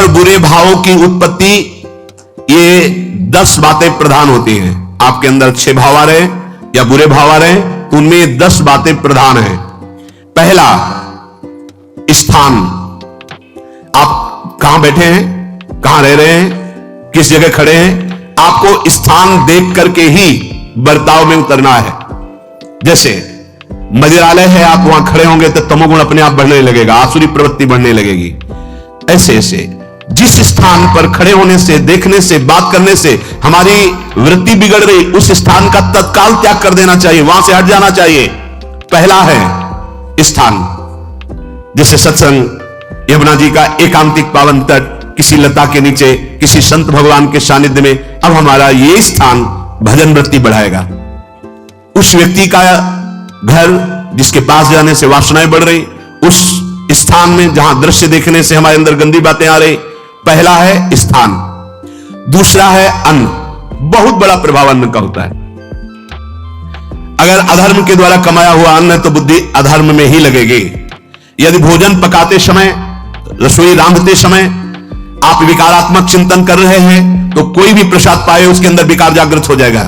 और बुरे भावों की उत्पत्ति, ये 10 बातें प्रधान होती हैं। आपके अंदर अच्छे भाव आ रहे या बुरे भाव आ रहे तो उनमें 10 बातें प्रधान हैं। पहला, स्थान। आप कहां बैठे हैं, कहां रह रहे हैं, किस जगह खड़े हैं, आपको स्थान देख करके ही बर्ताव में उतरना है। जैसे मदिरालय है, आप वहां खड़े होंगे तो तमोगुण अपने आप बढ़ने लगेगा, आसुरी प्रवृत्ति बढ़ने लगेगी। ऐसे ऐसे जिस स्थान पर खड़े होने से, देखने से, बात करने से हमारी वृत्ति बिगड़ रही, उस स्थान का तत्काल त्याग कर देना चाहिए, वहां से हट जाना चाहिए। पहला है स्थान। जैसे सत्संग, यमुना जी का एकांतिक पावन तट, किसी लता के नीचे, किसी संत भगवान के सानिध्य में, अब हमारा ये स्थान भजन वृत्ति बढ़ाएगा। उस व्यक्ति का घर जिसके पास जाने से वासनाएं बढ़ रही, उस स्थान में जहां दृश्य देखने से हमारे अंदर गंदी बातें आ रही, पहला है स्थान। दूसरा है अन्न। बहुत बड़ा प्रभाव अन्न का होता है। अगर अधर्म के द्वारा कमाया हुआ अन्न है तो बुद्धि अधर्म में ही लगेगी। यदि भोजन पकाते समय, रसोई रांधते समय आप विकारात्मक चिंतन कर रहे हैं तो कोई भी प्रसाद पाए उसके अंदर विकार जागृत हो जाएगा।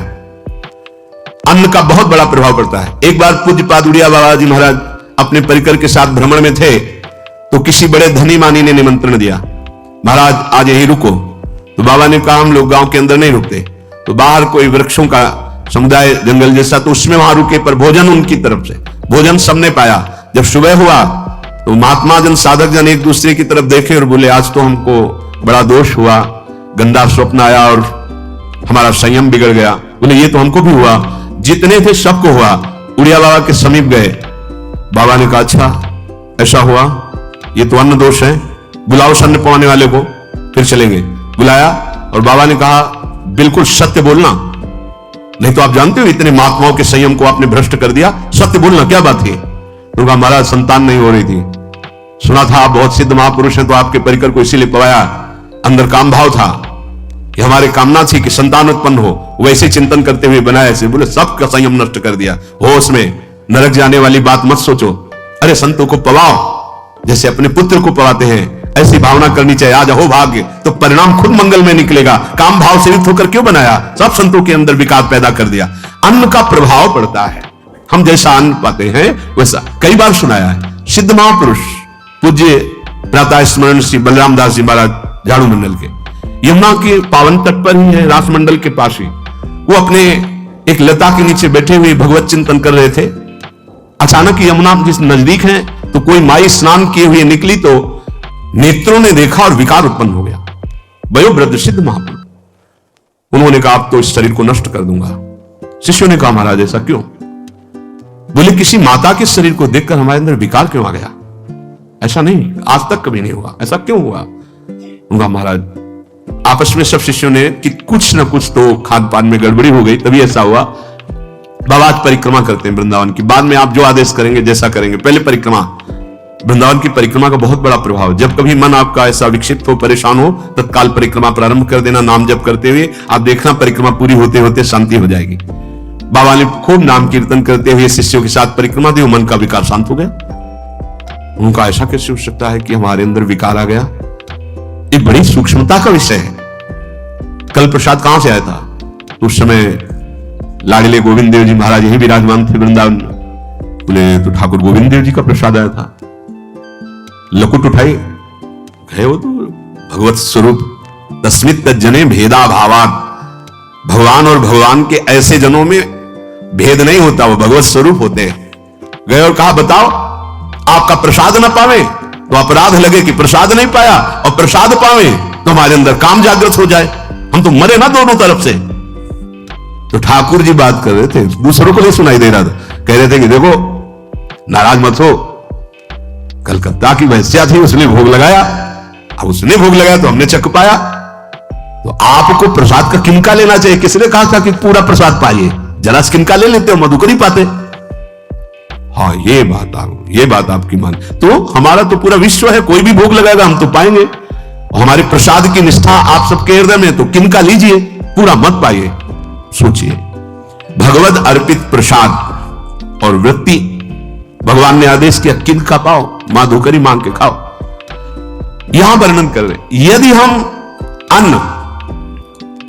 अन्न का बहुत बड़ा प्रभाव पड़ता है। एक बार पूज्यपाद उड़िया बाबा जी महाराज अपने परिकर के साथ भ्रमण में थे तो किसी बड़े धनी मानी ने निमंत्रण दिया, महाराज आज यहीं रुको। तो बाबा ने कहा हम लोग गांव के अंदर नहीं रुकते, तो बाहर कोई वृक्षों का समुदाय, जंगल जैसा, तो उसमें वहां रुके, पर भोजन उनकी तरफ से, भोजन सबने पाया। जब सुबह हुआ तो महात्मा जन, साधक जन एक दूसरे की तरफ देखे और बोले आज तो हमको बड़ा दोष हुआ, गंदा स्वप्न आया और हमारा संयम बिगड़ गया। बोले ये तो हमको भी हुआ, जितने थे सबको हुआ। उड़िया बाबा के समीप गए, बाबा ने कहा अच्छा ऐसा हुआ, ये तो अन्न दोष है, बुलाओ अन्न पवाने वाले को, फिर चलेंगे। बुलाया और बाबा ने कहा बिल्कुल सत्य बोलना, नहीं तो आप जानते हो इतने महात्माओं के संयम को आपने भ्रष्ट कर दिया, सत्य बोलना क्या बात है। तो कहा महाराज संतान नहीं हो रही थी, सुना था आप बहुत सिद्ध महापुरुष हैं तो आपके परिकर को इसीलिए पवाया, अंदर काम भाव था कि हमारे कामना थी कि संतान उत्पन्न हो, वैसे चिंतन करते हुए बनाया से। बोले सबका संयम नष्ट कर दिया। होश में नरक जाने वाली बात मत सोचो, अरे संतों को पवाओ जैसे अपने पुत्र को पवाते हैं, ऐसी भावना करनी चाहिए। आज हो भाग्य तो परिणाम खुद मंगल में निकलेगा। काम भाव से युक्त होकर क्यों बनाया, सब संतों के अंदर विकार पैदा कर दिया। अन्न का प्रभाव पड़ता है, हम जैसा अन्न पाते हैं वैसा। कई बार सुनाया है, सिद्ध महापुरुष पूज्य प्रातः स्मरण श्री बलराम दास जी महाराज झाड़ू मंडल के, यमुना के पावन तट पर ही है, रासमंडल के पास ही, वो अपने एक लता के नीचे बैठे हुए भगवत चिंतन कर रहे थे। अचानक यमुना जिस नजदीक है तो कोई माई स्नान किए हुए निकली तो नेत्रों ने देखा और विकार उत्पन्न हो गया। वयोवृद्ध सिद्ध महापुरुष, उन्होंने कहा अब तो इस शरीर को नष्ट कर दूंगा। शिष्यों ने कहा महाराज ऐसा क्यों? बोले किसी माता के शरीर को देखकर हमारे अंदर विकार क्यों आ गया? ऐसा नहीं, आज तक कभी नहीं हुआ, ऐसा क्यों हुआ? उनका महाराज आपस में सब शिष्यों ने कि कुछ ना कुछ तो खान पान में गड़बड़ी हो गई तभी ऐसा हुआ। बाबा आज परिक्रमा करते हैं वृंदावन की, बाद में आप जो आदेश करेंगे जैसा करेंगे, पहले परिक्रमा। वृंदावन की परिक्रमा का बहुत बड़ा प्रभाव, जब कभी मन आपका ऐसा विक्षिप्त हो, परेशान हो, तत्काल परिक्रमा प्रारंभ कर देना, नाम जप करते हुए आप देखना परिक्रमा पूरी होते होते शांति हो जाएगी। बाबा ने खूब नाम कीर्तन करते हुए शिष्यों के साथ परिक्रमा दी, मन का विकार शांत हो गया। उनका ऐसा कैसे हो सकता है कि हमारे अंदर विकार आ गया? ये बड़ी सूक्ष्मता का विषय है। कल प्रसाद कहां से आया था? उस समय लाडले गोविंद देव जी महाराज यही विराजमान थे वृंदावन। बोले तो ठाकुर गोविंद देव जी का प्रसाद आया था। लकुट उठाई गए, वो तो भगवत स्वरूप तस्मित जने भेदा भावात, भगवान और भगवान के ऐसे जनों में भेद नहीं होता, वो भगवत स्वरूप होते हैं। गए और कहा बताओ आपका प्रसाद न पावे तो अपराध लगे कि प्रसाद नहीं पाया, और प्रसाद पावे तो हमारे अंदर काम जागृत हो जाए, हम तो मरे ना दोनों तरफ से। तो ठाकुर जी बात कर रहे थे, दूसरों को नहीं सुनाई दे रहा था, कह रहे थे कि देखो नाराज मत हो, कलकत्ता की वैश्या थी उसने भोग लगाया, अब उसने भोग लगाया तो हमने चख पाया, तो आपको प्रसाद का किनका लेना चाहिए? किसने कहा था कि पूरा प्रसाद पाइए, जरा किनका ले लेते हो, मधुकर ही पाते। हाँ ये बात आपकी मान, तो हमारा तो पूरा विश्व है, कोई भी भोग लगाएगा हम तो पाएंगे। हमारे प्रसाद की निष्ठा आप सबके हृदय में, तो किनका लीजिए, पूरा मत पाइए। सोचिए, भगवद अर्पित प्रसाद और वृत्ति, भगवान ने आदेश किया किनका पाओ, मां धोकर ही मांग के खाओ। यहां वर्णन कर रहे, यदि हम अन्न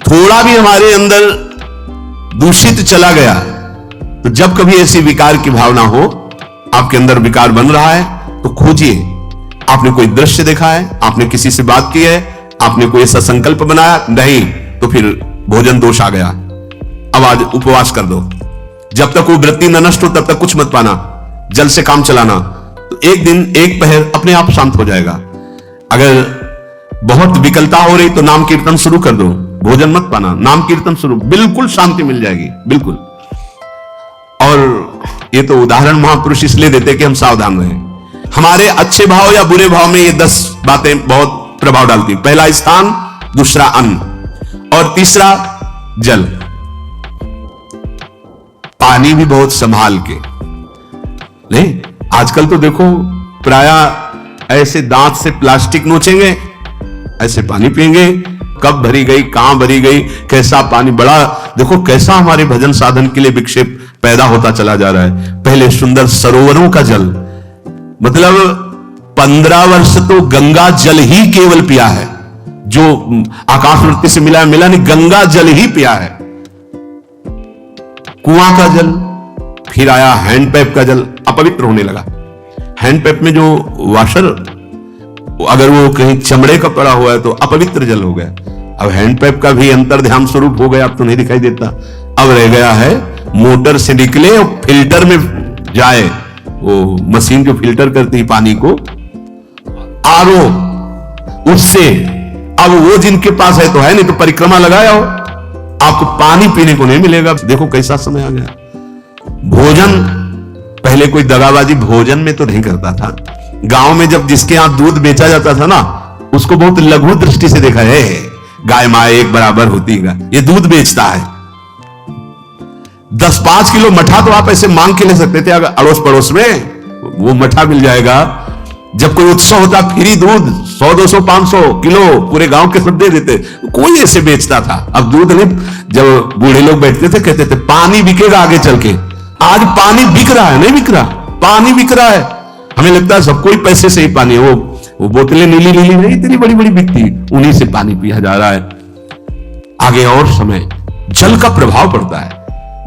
थोड़ा भी हमारे अंदर दूषित चला गया, तो जब कभी ऐसी विकार की भावना हो, आपके अंदर विकार बन रहा है, तो खोजिए। आपने कोई दृश्य देखा है, आपने किसी से बात की है, आपने कोई ऐसा संकल्प बनाया, नहीं, तो फिर भोजन दोष आ गया। अब आज उपवास कर दो, जब तक वो वृत्ति न नष्ट हो तब तक कुछ मत पाना, जल से काम चलाना, तो एक दिन एक पहर अपने आप शांत हो जाएगा। अगर बहुत विकलता हो रही तो नाम कीर्तन शुरू कर दो, भोजन मत पाना, नाम कीर्तन शुरू, बिल्कुल शांति मिल जाएगी, बिल्कुल। और ये तो उदाहरण महापुरुष इसलिए देते कि हम सावधान रहें। हमारे अच्छे भाव या बुरे भाव में ये 10 बातें बहुत प्रभाव डालती। पहला स्थान, दूसरा अन्न, और तीसरा जल। पानी भी बहुत संभाल के नहीं, आजकल तो देखो प्रायः ऐसे दांत से प्लास्टिक नोचेंगे, ऐसे पानी पिएंगे, कब भरी गई, कहां भरी गई, कैसा पानी, बड़ा देखो कैसा हमारे भजन साधन के लिए विक्षेप पैदा होता चला जा रहा है। पहले सुंदर सरोवरों का जल, मतलब 15 वर्ष तो गंगा जल ही केवल पिया है, जो आकाश वृत्ति से मिला नहीं, गंगा जल ही पिया है। कुआं का जल, फिर आया हैंडपैप का जल, अपवित्र होने लगा। हैंडपैप में जो वाशर, अगर वो कहीं चमड़े का पड़ा हुआ है तो अपवित्र जल हो गया। अब हैंडपैप का भी अंतर ध्यान स्वरूप हो गया, अब तो नहीं दिखाई देता। अब रह गया है मोटर से निकले और फिल्टर में जाए, वो मशीन जो फिल्टर करती है पानी को, आरओ, उससे। अब वो जिनके पास है तो है, नहीं तो परिक्रमा लगाया हो, आपको पानी पीने को नहीं मिलेगा। देखो कैसा समय आ गया। भोजन, पहले कोई दगाबाजी भोजन में तो नहीं करता था। गांव में जब जिसके यहां दूध बेचा जाता था ना, उसको बहुत लघु दृष्टि से देखा है, गाय माय एक बराबर होती है, ये दूध बेचता है। 10-5 किलो मठा तो आप ऐसे मांग के ले सकते थे, अगर अड़ोस पड़ोस में वो मठा मिल जाएगा। जब कोई उत्सव होता, फ्री दूध 100, 200, 500 किलो पूरे गांव के सब दे देते, कोई ऐसे बेचता था। अब दूध नहीं, जब बूढ़े लोग बैठते थे कहते थे पानी बिकेगा आगे चल के। आज पानी बिक रहा है, नहीं बिक रहा, पानी बिक रहा है। हमें लगता है सबको ही पैसे से ही पानी है, वो बोतलें नीली नीली नहीं, इतनी बड़ी बड़ी बिकती, उन्हीं से पानी पिया जा रहा है। आगे और समय जल का प्रभाव पड़ता है।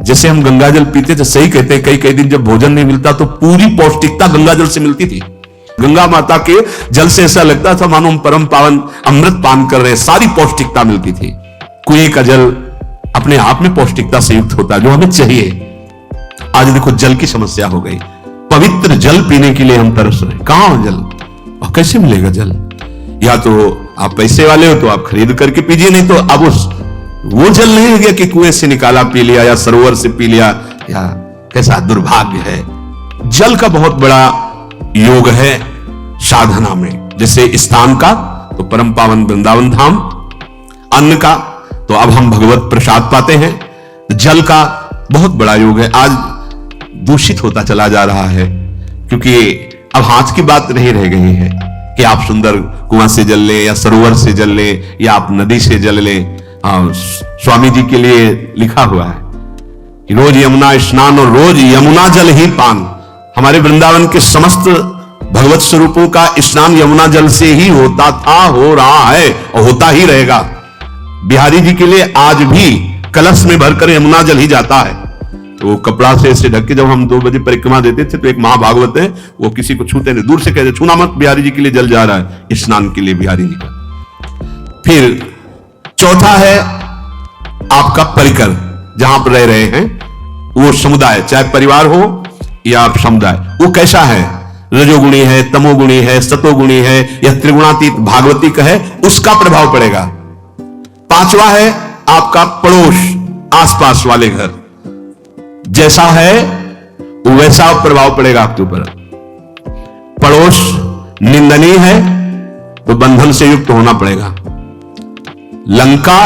जैसे हम गंगा जल पीते थे, सही कहते हैं, कई दिन जब भोजन नहीं मिलता तो पूरी पौष्टिकता गंगा जल से मिलती थी। गंगा माता के जल से ऐसा लगता था मानो हम परम पावन अमृत पान कर रहे हैं, सारी पौष्टिकता मिलती थी। कुएं का जल अपने आप में पौष्टिकता से युक्त होता है, जो हमें चाहिए। आज देखो जल की समस्या हो गई, पवित्र जल पीने के लिए हम तरस रहे हैं। कहां हो जल, और कैसे मिलेगा जल? या तो आप पैसे वाले हो तो आप खरीद करके पीजिए, नहीं तो अब वो जल नहीं हो गया कि कुएं से निकाला पी लिया या सरोवर से पी लिया, या कैसा दुर्भाग्य है। जल का बहुत बड़ा योग है साधना में। जैसे स्थान का तो परम पावन वृंदावन धाम, अन्न का तो अब हम भगवत प्रसाद पाते हैं, जल का बहुत बड़ा योग है। आज दूषित होता चला जा रहा है, क्योंकि अब हाथ की बात नहीं रह गई है कि आप सुंदर कुआं से जल लें या सरोवर से जल लें या आप नदी से जल लें। स्वामी जी के लिए लिखा हुआ है कि रोज यमुना स्नान और रोज यमुना जल ही पान। हमारे वृंदावन के समस्त भगवत स्वरूपों का स्नान यमुना जल से ही होता था, हो रहा है और होता ही रहेगा। बिहारी जी के लिए आज भी कलश में भरकर यमुना जल ही जाता है। तो कपड़ा से ऐसे ढक के जब हम 2 बजे परिक्रमा देते थे तो एक महाभागवत है, वो किसी को छूते नहीं, दूर से कहते छूना मत, बिहारी जी के लिए जल जा रहा है स्नान के लिए बिहारी जी का। फिर चौथा है आपका परिकर, जहां पर रह रहे हैं वो समुदाय, चाहे परिवार हो या आप समुदाय, वो कैसा है, रजोगुणी है, तमोगुणी है, सतोगुणी है या त्रिगुणातीत भागवतिक है, उसका प्रभाव पड़ेगा। पांचवा है आपका पड़ोस, आसपास वाले घर, जैसा है वैसा प्रभाव पड़ेगा आपके ऊपर। पड़ोस निंदनीय है तो बंधन से युक्त होना पड़ेगा। लंका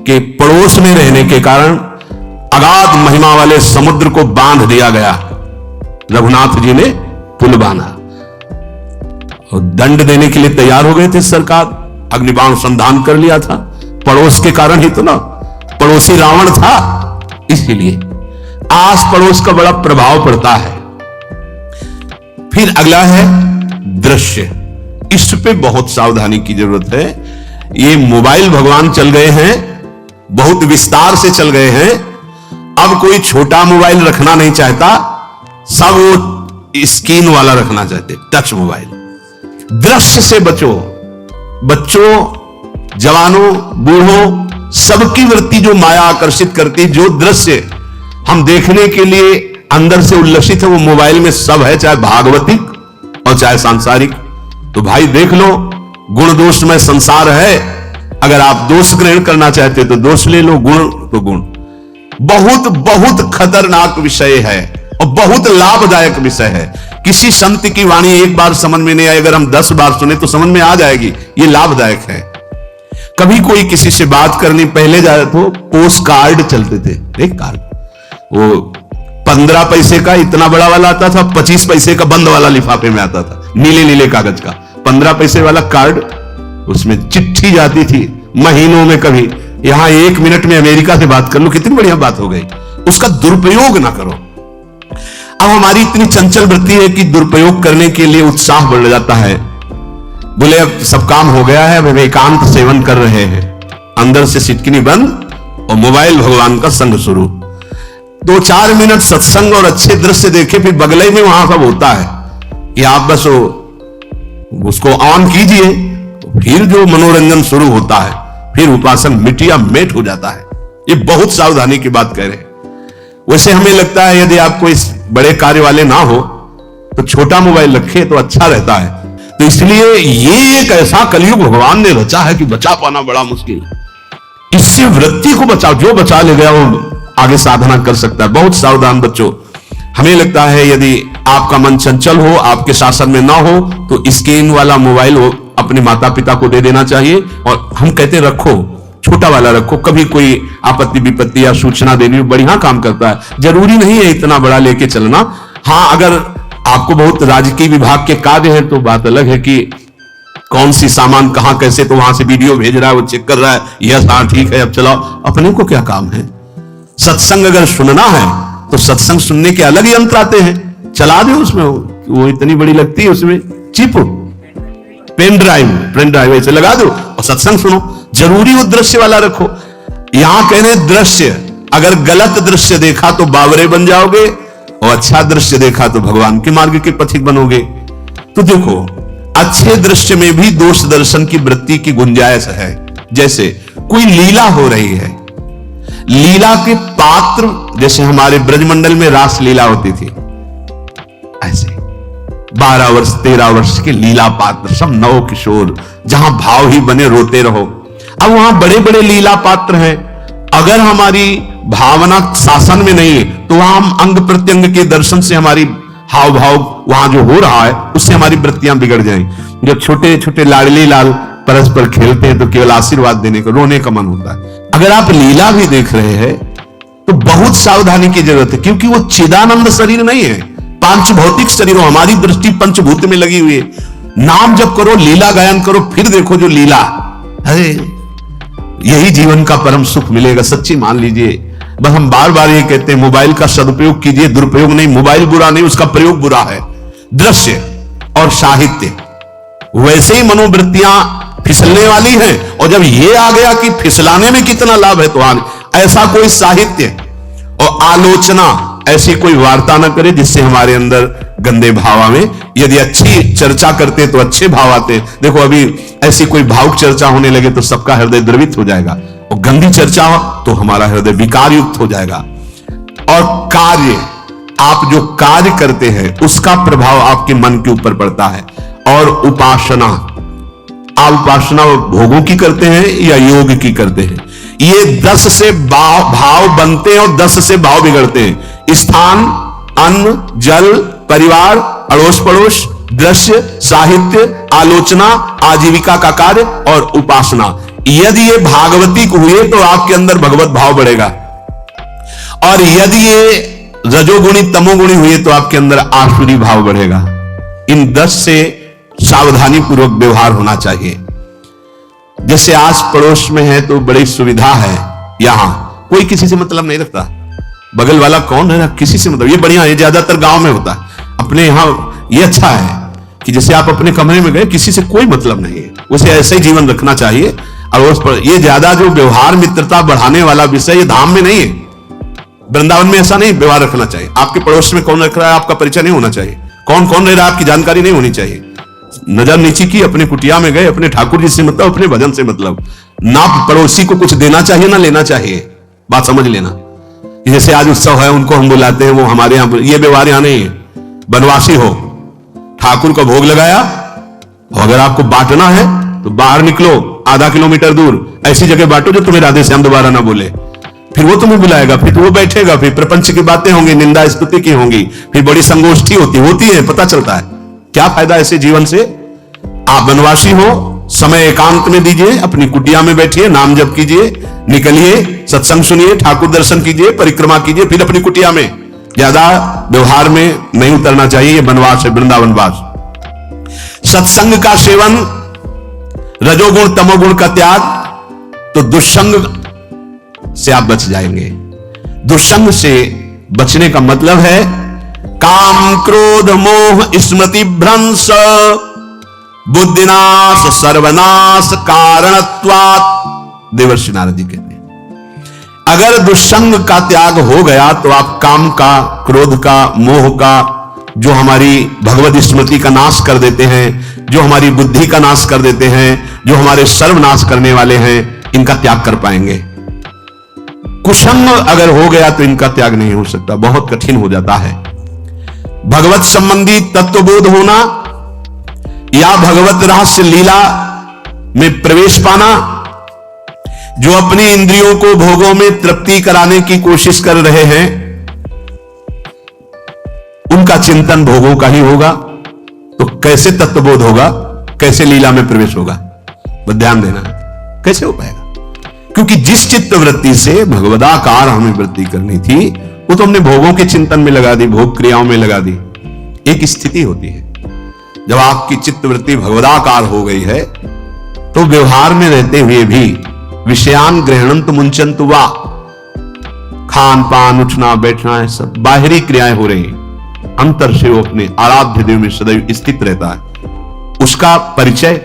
के पड़ोस में रहने के कारण अगाध महिमा वाले समुद्र को बांध दिया गया, रघुनाथ जी ने पुल बांधा और दंड देने के लिए तैयार हो गए थे सरकार, अग्निबाण संधान कर लिया था, पड़ोस के कारण ही तो ना, पड़ोसी रावण था। इसीलिए आस पड़ोस का बड़ा प्रभाव पड़ता है। फिर अगला है दृश्य, इस पे बहुत सावधानी की जरूरत है। ये मोबाइल भगवान चल गए हैं, बहुत विस्तार से चल गए हैं। अब कोई छोटा मोबाइल रखना नहीं चाहता, सब वो स्क्रीन वाला रखना चाहते, टच मोबाइल। दृश्य से बचो। बच्चों, जवानों, बूढ़ों, सबकी वृत्ति जो माया आकर्षित करती, जो दृश्य हम देखने के लिए अंदर से उल्लसित है, वो मोबाइल में सब है, चाहे भागवतिक और चाहे सांसारिक। तो भाई देख लो, गुण दोष में संसार है। अगर आप दोष ग्रहण करना चाहते तो दोष ले लो, गुण तो गुण। बहुत बहुत खतरनाक विषय है और बहुत लाभदायक विषय है। किसी संत की वाणी एक बार समझ में नहीं आई, अगर हम 10 बार सुने तो समझ में आ जाएगी। ये लाभदायक है। कभी कोई किसी से बात करनी, पहले जाए तो पोस्ट कार्ड चलते थे, एक कार्ड, वो 15 पैसे का इतना बड़ा वाला आता था, 25 पैसे का बंद वाला लिफाफे में आता था, नीले नीले कागज का 15 पैसे वाला कार्ड। उसमें चिट्ठी जाती थी महीनों में। कभी यहां 1 मिनट में अमेरिका से बात कर लो, कितनी बढ़िया बात हो गई। उसका दुरुपयोग ना करो। अब हमारी इतनी चंचल वृत्ति है कि दुरुपयोग करने के लिए उत्साह बढ़ जाता है। बोले अब सब काम हो गया है, अब एकांत सेवन कर रहे हैं, अंदर से सिटकिनी बंद और मोबाइल भगवान का संग शुरू। 2-4 मिनट सत्संग और अच्छे दृश्य देखे, फिर बगले में वहां सब होता है कि आप बस उसको ऑन कीजिए, फिर जो मनोरंजन शुरू होता है, फिर उपासन मिटिया मेट हो जाता है। ये बहुत सावधानी की बात कह रहे हैं। वैसे हमें लगता है यदि आपको इस बड़े कार्य वाले ना हो तो छोटा मोबाइल रखे तो अच्छा रहता है। तो इसलिए ये एक ऐसा कलयुग भगवान ने रचा है कि बचा पाना बड़ा मुश्किल है। इससे वृत्ति को बचाओ, जो बचा ले गया वो आगे साधना कर सकता है। बहुत सावधान बच्चों। हमें लगता है यदि आपका मन चंचल हो, आपके शासन में ना हो, तो स्क्रीन वाला मोबाइल हो अपने माता पिता को दे देना चाहिए। और हम कहते रखो, छोटा वाला रखो। कभी कोई आपत्ति विपत्ति या सूचना देनी हो, बढ़िया काम करता है। जरूरी नहीं है इतना बड़ा लेके चलना। हाँ, अगर आपको बहुत राजकीय विभाग के कार्य है तो बात अलग है कि कौन सी सामान कहां कैसे, तो वहां से वीडियो भेज रहा है, वो चेक कर रहा है, यस हाँ ठीक है अब चलाओ। अपने को क्या काम है? सत्संग अगर सुनना है तो सत्संग सुनने के अलग यंत्र आते हैं, चला दो उसमें। वो इतनी बड़ी लगती है, उसमें चिप पेन ड्राइव ऐसे लगा दो और सत्संग सुनो। जरूरी वो दृश्य वाला रखो। यहां कह रहे दृश्य, अगर गलत दृश्य देखा तो बावरे बन जाओगे और अच्छा दृश्य देखा तो भगवान के मार्ग के पथिक बनोगे। तो देखो, अच्छे दृश्य में भी दोष दर्शन की वृत्ति की गुंजाइश है। जैसे कोई लीला हो रही है, लीला के पात्र, जैसे हमारे ब्रजमंडल में रास लीला होती थी, ऐसे 12 वर्ष 13 वर्ष के लीला पात्र, सब नव किशोर, जहां भाव ही बने रोते रहो। अब वहां बड़े बड़े लीला पात्र हैं। अगर हमारी भावना शासन में नहीं है तो वहां हम अंग प्रत्यंग के दर्शन से हमारी हाव भाव वहां जो हो रहा है उससे हमारी वृत्तियां बिगड़ जाएंगी। जब छोटे छोटे लाडली लाल परस्पर खेलते हैं तो केवल आशीर्वाद देने को, रोने का मन होता है। अगर आप लीला भी देख रहे हैं तो बहुत सावधानी की जरूरत है, क्योंकि वो चिदानंद शरीर नहीं है, पांच भौतिक शरीर। हमारी दृष्टि पंचभूत में लगी हुई है। नाम जप करो, लीला गायन करो, फिर देखो जो लीला, अरे यही जीवन का परम सुख मिलेगा। सच्ची मान लीजिए। बस हम बार बार ये कहते हैं, मोबाइल का सदुपयोग कीजिए, दुरुपयोग नहीं। मोबाइल बुरा नहीं, उसका प्रयोग बुरा है। दृश्य और साहित्य, वैसे ही मनोवृत्तियां फिसलने वाली हैं। और जब ये आ गया कि फिसलाने में कितना लाभ है, तो ऐसा कोई साहित्य और आलोचना, ऐसी कोई वार्ता न करे जिससे हमारे अंदर गंदे भाव आवे। यदि अच्छी चर्चा करते तो अच्छे भाव आते। देखो अभी ऐसी कोई भावुक चर्चा होने लगे तो सबका हृदय द्रवित हो जाएगा, और गंदी चर्चा हो तो हमारा हृदय विकार युक्त हो जाएगा। और कार्य, आप जो कार्य करते हैं उसका प्रभाव आपके मन के ऊपर पड़ता है। और उपासना, आप उपासना भोगों की करते हैं या योग की करते हैं? ये 10 से भाव बनते हैं और 10 से भाव बिगड़ते हैं। स्थान, अन्न, जल, परिवार, अड़ोस पड़ोस, दृश्य, साहित्य, आलोचना, आजीविका का कार्य और उपासना। यदि ये भागवतिक हुए तो आपके अंदर भगवत भाव बढ़ेगा, और यदि ये रजोगुणी तमोगुणी हुए तो आपके अंदर आसुरी भाव बढ़ेगा। इन 10 से सावधानी पूर्वक व्यवहार होना चाहिए। जैसे आस पड़ोस में है तो बड़ी सुविधा है, यहां कोई किसी से मतलब नहीं रखता। बगल वाला कौन है ना, किसी से मतलब, ये बढ़िया है। ज्यादातर गांव में होता है, अपने यहां ये अच्छा है। कि जैसे आप अपने कमरे में गए, किसी से कोई मतलब नहीं है, उसे ऐसे ही जीवन रखना चाहिए। और उस पर ये ज्यादा जो व्यवहार मित्रता बढ़ाने वाला विषय, ये धाम में नहीं है, वृंदावन में ऐसा नहीं व्यवहार रखना चाहिए। आपके पड़ोस में कौन रख रहा है आपका परिचय नहीं होना चाहिए, कौन कौन रह रहा है आपकी जानकारी नहीं होनी चाहिए। नजर नीची की, अपने कुटिया में गए, अपने ठाकुर जी से मतलब, अपने भजन से मतलब, ना पड़ोसी को कुछ देना चाहिए ना लेना चाहिए, बात समझ लेना। जैसे आज उत्सव है, उनको हम बुलाते हैं, वो हमारे यहां, ये व्यवहार यहां नहीं है। बनवासी हो, ठाकुर को भोग लगाया, अगर आपको बांटना है तो बाहर निकलो, आधा किलोमीटर दूर ऐसी जगह बांटो जो तुम्हें राधे श्याम दोबारा ना बोले, फिर वो तुम्हें बुलाएगा, फिर वो बैठेगा, फिर प्रपंच की बातें होंगी, निंदा स्तुति की होंगी, फिर बड़ी संगोष्ठी होती है, पता चलता है। क्या फायदा ऐसे जीवन से? आप वनवासी हो, समय एकांत में दीजिए, अपनी कुटिया में बैठिए, नाम जप कीजिए, निकलिए, सत्संग सुनिए, ठाकुर दर्शन कीजिए, परिक्रमा कीजिए, फिर अपनी कुटिया में। ज्यादा व्यवहार में नहीं उतरना चाहिए, ये वनवास है, वृंदावनवास। सत्संग का सेवन, रजोगुण तमोगुण का त्याग, तो दुष्संग से आप बच जाएंगे। दुष्संग से बचने का मतलब है काम क्रोध मोह स्मृति भ्रंश बुद्धिनाश सर्वनाश कारणत्वात्, देवर्षि नारद जी कहते हैं। अगर दुष्संग का त्याग हो गया तो आप काम का, क्रोध का, मोह का, जो हमारी भगवत स्मृति का नाश कर देते हैं, जो हमारी बुद्धि का नाश कर देते हैं, जो हमारे सर्वनाश करने वाले हैं, इनका त्याग कर पाएंगे। कुसंग अगर हो गया तो इनका त्याग नहीं हो सकता, बहुत कठिन हो जाता है। भगवत संबंधी तत्वबोध होना या भगवत रहस्य लीला में प्रवेश पाना, जो अपनी इंद्रियों को भोगों में तृप्ति कराने की कोशिश कर रहे हैं, उनका चिंतन भोगों का ही होगा। तो कैसे तत्वबोध होगा, कैसे लीला में प्रवेश होगा, बस ध्यान देना, कैसे हो पाएगा? क्योंकि जिस चित्त वृत्ति से भगवदाकार हमें वृत्ति करनी थी, वो तो हमने भोगों के चिंतन में लगा दी, भोग क्रियाओं में लगा दी। एक स्थिति होती है जब आपकी चित्त वृत्ति भगवदाकार हो गई है, तो व्यवहार में रहते हुए भी विषयान ग्रहणंत मुंचंत वा, खान पान, उठना बैठना, है सब बाहरी क्रियाएं हो रही, अंतर से वो अपने आराध्य देव में सदैव स्थित रहता है। उसका परिचय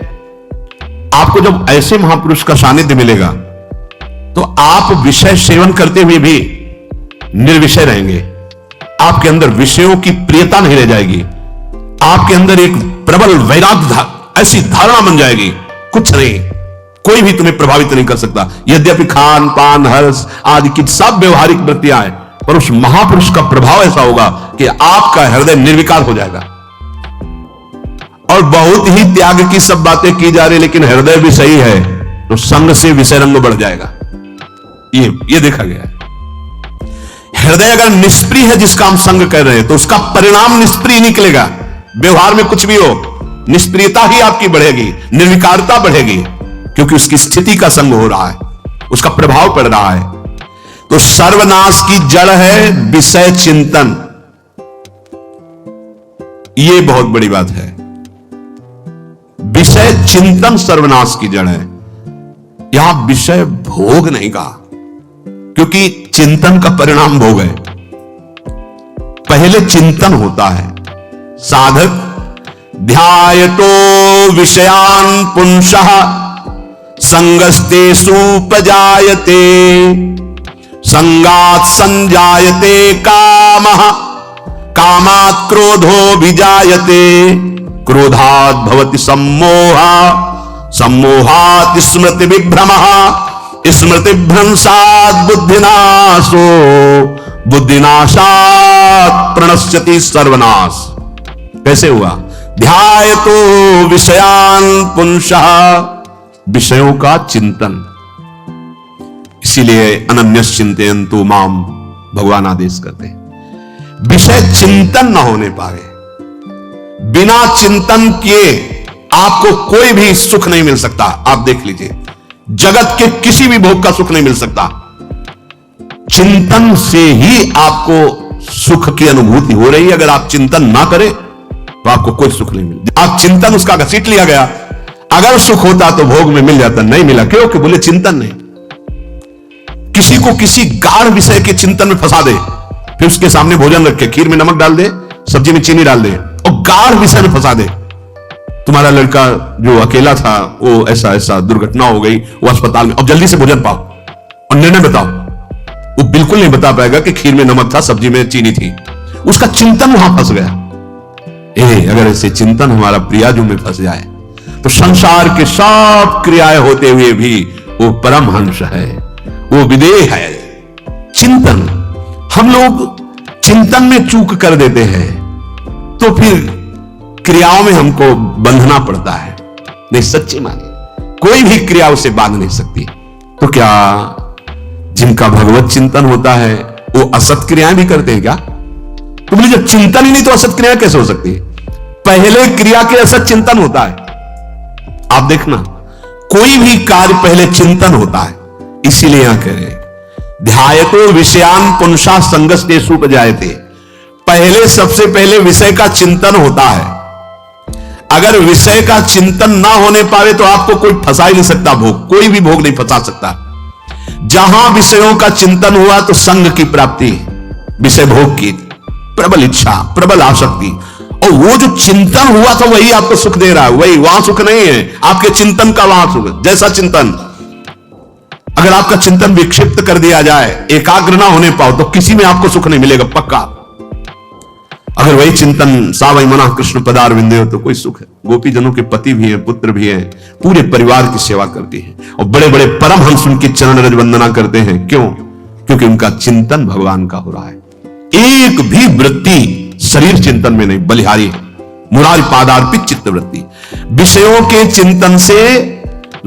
आपको जब ऐसे महापुरुष का सानिध्य मिलेगा तो आप विषय सेवन करते हुए भी निर्विषय रहेंगे। आपके अंदर विषयों की प्रियता नहीं रह जाएगी, आपके अंदर एक प्रबल वैराग्य, ऐसी धारणा बन जाएगी, कुछ नहीं, कोई भी तुम्हें प्रभावित नहीं कर सकता। यद्यपि खान पान, हर्ष आदि की सब व्यवहारिक वृत्तियां हैं, पर उस महापुरुष का प्रभाव ऐसा होगा कि आपका हृदय निर्विकार हो जाएगा। और बहुत ही त्याग की सब बातें की जा रही, लेकिन हृदय भी सही है तो संग से विषय रंग बढ़ जाएगा। ये देखा गया है। हृदय अगर निष्प्रिय है, जिसका हम संग कर रहे हैं, तो उसका परिणाम निष्प्रिय निकलेगा। व्यवहार में कुछ भी हो, निष्प्रियता ही आपकी बढ़ेगी, निर्विकारता बढ़ेगी, क्योंकि उसकी स्थिति का संग हो रहा है, उसका प्रभाव पड़ रहा है। तो सर्वनाश की जड़ है विषय चिंतन, यह बहुत बड़ी बात है। विषय चिंतन सर्वनाश की जड़ है। यहां विषय भोग नहीं कहा, क्योंकि चिंतन का परिणाम भोग है। पहले चिंतन होता है। साधक ध्यायतो विषयान पुंसः संगस्तेषु उपजायते संगात् संजायते कामः कामात् क्रोधो विजायते क्रोधात् भवति सम्मोहः सम्मोहात् स्मृति विभ्रमः स्मृति भ्रंशात् बुद्धिनाशो बुद्धिनाशात् प्रणश्यति सर्वनाश। कैसे हुआ? ध्यायतो विषयान पुंसः, विषयों का चिंतन। इसीलिए अनन्यस् चिन्तयन्तु माम भगवान आदेश करते हैं। विषय चिंतन न होने पाए, बिना चिंतन किए आपको कोई भी सुख नहीं मिल सकता। आप देख लीजिए, जगत के किसी भी भोग का सुख नहीं मिल सकता। चिंतन से ही आपको सुख की अनुभूति हो रही है। अगर आप चिंतन ना करें तो आपको कोई सुख नहीं मिलता। आप चिंतन उसका घसीट लिया गया। अगर सुख होता तो भोग में मिल जाता, नहीं मिला। क्यों? कि बोले चिंतन नहीं। किसी को किसी गाढ़ विषय के चिंतन में फंसा दे, फिर उसके सामने भोजन रखे, खीर में नमक डाल दे, सब्जी में चीनी डाल दे और गाढ़ विषय में फंसा दे, तुम्हारा लड़का जो अकेला था वो ऐसा ऐसा दुर्घटना हो गई, वो अस्पताल में, अब जल्दी से भोजन पाओ और निर्णय बताओ। वो बिल्कुल नहीं बता पाएगा कि खीर में नमक था, सब्जी में चीनी थी। उसका चिंतन वहां फंस गया। अगर ऐसे चिंतन हमारा प्रियाजू में फंस जाए तो संसार के सब क्रियाएं होते हुए भी वो परमहंस है, वो विदेह है। चिंतन, हम लोग चिंतन में चूक कर देते हैं तो फिर क्रियाओं में हमको बंधना पड़ता है। नहीं, सच्ची मानिए कोई भी क्रिया उसे बांध नहीं सकती। तो क्या जिनका भगवत चिंतन होता है वो असत क्रियाएं भी करते हैं क्या? तो बोले जब चिंतन ही नहीं तो असत क्रिया कैसे हो सकती है? पहले क्रिया के असत चिंतन होता है। आप देखना, कोई भी कार्य पहले चिंतन होता है। इसीलिए यहां कह रहे ध्यायतो विषयान पुंसा संगस्ते सुपजायते। पहले, सबसे पहले विषय का चिंतन होता है। अगर विषय का चिंतन ना होने पावे तो आपको कोई फंसा ही नहीं सकता भोग, कोई भी भोग नहीं फंसा सकता। जहां विषयों का चिंतन हुआ तो संग की प्राप्ति, विषय भोग की प्रबल इच्छा, प्रबल आसक्ति, और वो जो चिंतन हुआ था वही आपको सुख दे रहा है। वही, वहां सुख नहीं है, आपके चिंतन का वहां सुख। जैसा चिंतन, अगर आपका चिंतन विक्षिप्त कर दिया जाए, एकाग्र ना होने पाओ तो किसी में आपको सुख नहीं मिलेगा, पक्का। अगर वही चिंतन सावई मना कृष्ण पदार विंदे हो तो कोई सुख है। गोपी जनों के पति भी हैं, पुत्र भी हैं, पूरे परिवार की सेवा करती हैं और बड़े बड़े परमहंस उनकी चरण रज वंदना करते हैं। क्यों? क्योंकि उनका चिंतन भगवान का हो रहा है। एक भी वृत्ति शरीर चिंतन में नहीं, बलिहारी मुरारी पादार्पित चित्त वृत्ति। विषयों के चिंतन से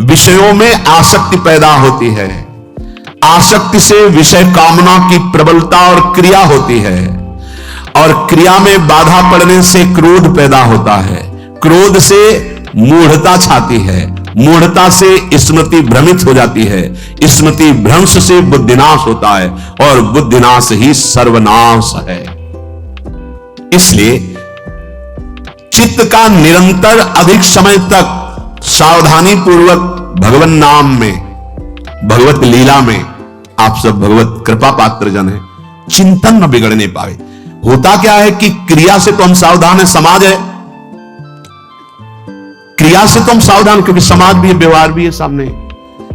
विषयों में आसक्ति पैदा होती है, आसक्ति से विषय कामना की प्रबलता और क्रिया होती है, और क्रिया में बाधा पड़ने से क्रोध पैदा होता है, क्रोध से मूढ़ता छाती है, मूढ़ता से स्मृति भ्रमित हो जाती है, स्मृति भ्रंश से बुद्धिनाश होता है, और बुद्धिनाश ही सर्वनाश है। इसलिए चित्त का निरंतर अधिक समय तक सावधानी पूर्वक भगवत नाम में, भगवत लीला में, आप सब भगवत कृपा पात्र जन है, चिंतन न बिगड़ने पाए। होता क्या है कि क्रिया से तो हम सावधान है, समाज है, क्रिया से तो हम सावधान, क्योंकि समाज भी है, व्यवहार भी है सामने,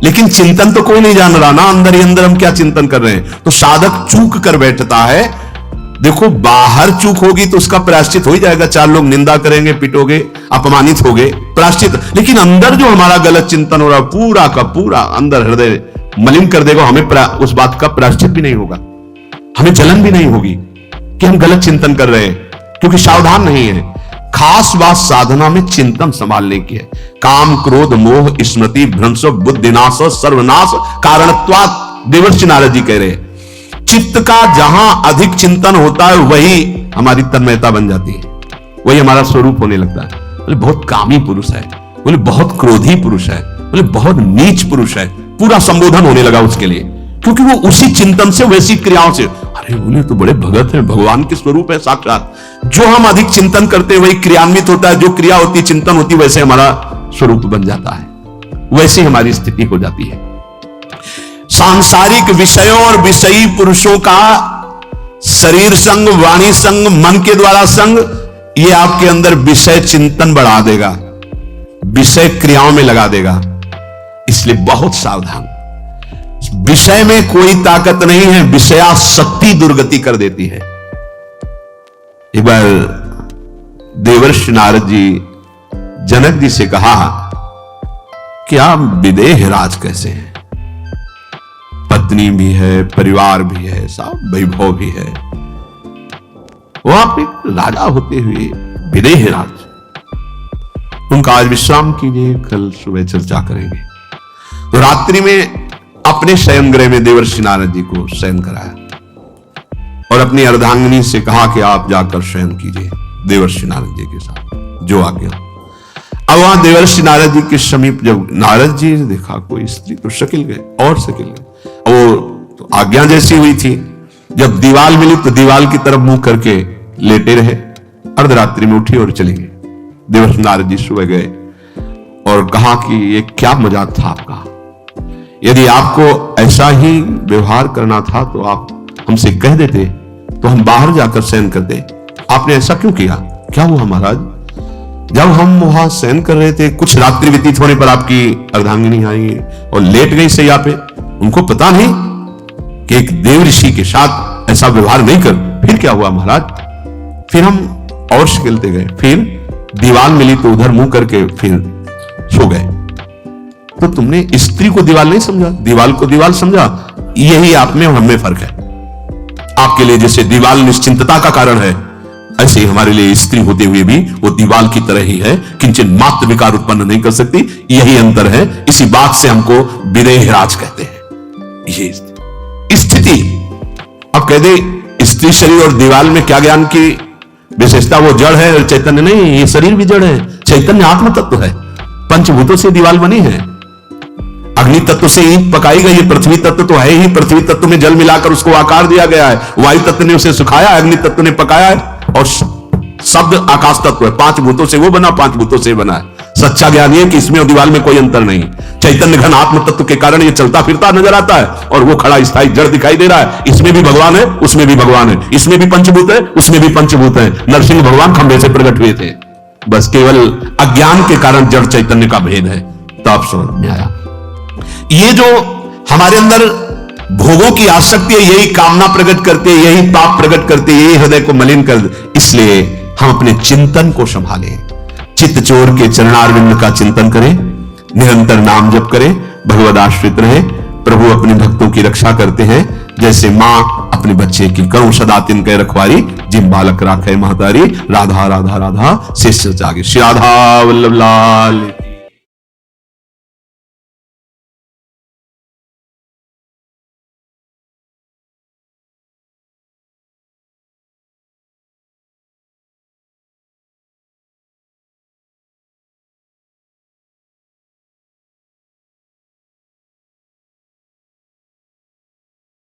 लेकिन चिंतन तो कोई नहीं जान रहा ना, अंदर ही अंदर हम क्या चिंतन कर रहे हैं। तो साधक चूक कर बैठता है। देखो, बाहर चूक होगी तो उसका प्रायश्चित हो ही जाएगा, चार लोग निंदा करेंगे, पिटोगे, अपमानित होगे, प्रायश्चित। लेकिन अंदर जो हमारा गलत चिंतन हो रहा है, पूरा का पूरा अंदर हृदय मलिन कर देगा, हमें उस बात का प्रायश्चित भी नहीं होगा, हमें जलन भी नहीं होगी कि हम गलत चिंतन कर रहे हैं, क्योंकि सावधान नहीं है। खास बात साधना में चिंतन संभालने की है। काम, क्रोध, मोह, स्मृति भ्रंश, बुद्धिनाश, सर्वनाश कारणत्वात्। देवर्षि नारद जी कह रहे हैं चित्त का जहां अधिक चिंतन होता है वही हमारी तन्मयता बन जाती है, वही हमारा स्वरूप होने लगता है। बोले बहुत कामी पुरुष है, बोले बहुत क्रोधी पुरुष है, बोले बहुत नीच पुरुष है, पूरा संबोधन होने लगा उसके लिए, क्योंकि वो उसी चिंतन से, वैसी क्रियाओं से। अरे बोले तो बड़े भगत हैं, भगवान के स्वरूप है साक्षात। जो हम अधिक चिंतन करते हैं वही क्रियान्वित होता है, जो क्रिया होती है, चिंतन होती है, वैसे हमारा स्वरूप बन जाता है, वैसे हमारी स्थिति हो जाती है। सांसारिक विषयों और विषयी पुरुषों का शरीर संग, वाणी संग, मन के द्वारा संग, ये आपके अंदर विषय चिंतन बढ़ा देगा, विषय क्रियाओं में लगा देगा। इसलिए बहुत सावधान। विषय में कोई ताकत नहीं है, विषयासक्ति दुर्गति कर देती है। एक बार देवर्षि नारद जी जनक जी से कहा कि आप विदेह राज कैसे हैं, पत्नी भी है, परिवार भी है, सब वैभव भी है, वो आप एक राजा होते हुए विदेह राज। उनका आज विश्राम कीजिए, कल सुबह चर्चा करेंगे। तो रात्रि में अपने शयन गृह में देवर्षि नारद जी को शयन कराया और अपनी अर्धांगिनी से कहा कि आप जाकर शयन कीजिए देवर्षि नारद जी के साथ, जो आज्ञा। अब वहां देवर्षि नारद जी के समीप जब नारद जी ने देखा कोई स्त्री, तो शकिल गए और शकिल गए। वो तो आज्ञा जैसी हुई थी, जब दीवाल मिली तो दीवाल की तरफ मुंह करके लेटे रहे। अर्धरात्रि में उठी और चली गई। देवर्षि नारद जी सुबह गए और कहा कि ये क्या मजाक था आपका, यदि आपको ऐसा ही व्यवहार करना था तो आप हमसे कह देते तो हम बाहर जाकर शयन करते, आपने ऐसा क्यों किया, क्या हुआ महाराज? जब हम वहां शयन कर रहे थे, कुछ रात्रि व्यतीत होने पर आपकी अर्धांगिनी आई और लेट गई सैया पे। उनको पता नहीं कि एक देव ऋषि के साथ ऐसा व्यवहार नहीं कर। फिर क्या हुआ महाराज? फिर हम और खेलते गए, फिर दीवार मिली तो उधर मुंह करके फिर सो गए। तो तुमने स्त्री को दीवार नहीं समझा, दीवार को दीवार समझा। यही आप में और हम में फर्क है। आपके लिए जैसे दीवार निश्चिंतता का कारण है, ऐसे ही हमारे लिए स्त्री होते हुए भी वो दीवार की तरह ही है, किंचन मात्र विकार उत्पन्न नहीं कर सकती। यही अंतर है। इसी बात से हमको विदेहराज कहते हैं। ये स्थिति अब कह दे स्त्री शरीर और दीवार में क्या ज्ञान की विशेषता? वो जड़ है और चैतन्य नहीं। ये शरीर भी जड़ है, चैतन्य आत्म तत्व है। पंचभूतों से दीवार बनी है। अग्नि तत्व से ईंट पकाई गई है। पृथ्वी तत्व तो है ही, पृथ्वी तत्व में जल मिलाकर उसको आकार दिया गया है। वायु तत्व ने उसे सुखाया, अग्नि तत्व ने पकाया है, और शब्द आकाश तत्व है। पांच भूतों से वो बना, पांच भूतों से बना है। सच्चा ज्ञान ये कि इसमें और दीवार में कोई अंतर नहीं। चैतन्य घन आत्म तत्व के कारण ये चलता फिरता नजर आता है, और वो खड़ा स्थायी जड़ दिखाई दे रहा है। इसमें भी भगवान है, उसमें भी भगवान है। इसमें भी पंचभूत है, उसमें भी पंचभूत है। नरसिंह भगवान खंभे से प्रकट हुए थे, बस केवल अज्ञान के कारण जड़ चैतन्य का भेद है। तो आप समझ में आया? ये जो हमारे अंदर भोगों की आसक्ति है, यही कामना प्रकट करते, यही पाप प्रकट करते, यही हृदय को मलिन कर। इसलिए हम अपने चिंतन को संभालें। चित्त चोर के चरणारविंद का चिंतन करें, निरंतर नाम जप करें, भगवद आश्रित रहे। प्रभु अपने भक्तों की रक्षा करते हैं, जैसे मां अपने बच्चे की। करूं सदा तिनके रखवारी, जिम बालक राखे महतारी। राधा राधा राधा शेष जागे। श्री राधा वल्लभ लाल।